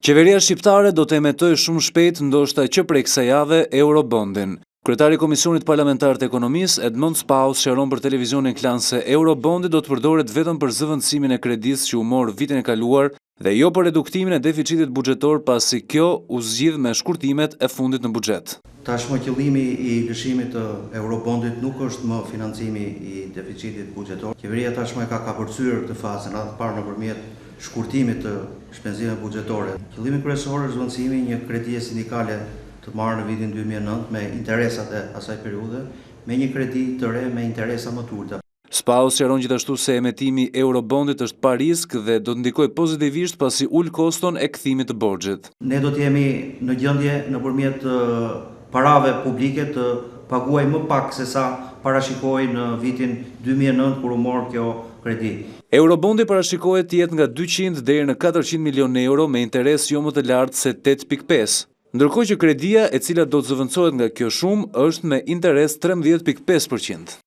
Qeveria shqiptare do të emetojë shumë shpejt, ndoshta që prej kësaj jave, Eurobondin. Kryetari i Komisionit Parlamentar të Ekonomisë, Edmond Spaus, sqaron për televizionin Klan se Eurobondi do të përdoret vetëm për zëvendësimin e kredisë që u mor vitin e kaluar dhe jo për reduktimin e deficitit buxhetor, pasi kjo u zgjidh me shkurtimet e fundit në buxhet. Tashmë qëllimi i lëshimit të Eurobondit nuk është më financimi i deficitit buxhetor. Qeveria tashmë ka kapërcyer këtë fazën atë parë nëpërmjet shkurtimit të shpenzimeve buxhetore. Qëllimi kryesor është zhvendësimi një kredie sindikale të marrë në vitin 2009 me interesat e asaj periudhe, me një kredi të re me interesa më të ulta. Spaus sqaron gjithashtu se emetimi i Eurobondit është pa risk dhe do të ndikojë pozitivisht pasi ul koston e kthimit të borxhit. Ne do të jemi në gjendje nëpërmjet parave publike të paguajmë më pak se sa parashikoi në vitin 2009 kur u mor kjo kredi. Eurobondi parashikohet të jetë nga 200 deri në 400 milion euro me interes jo më të lartë se 8.5. Ndërkohë që kredia e cila do të zëvendësohet nga kjo shumë është me interes 13.5%.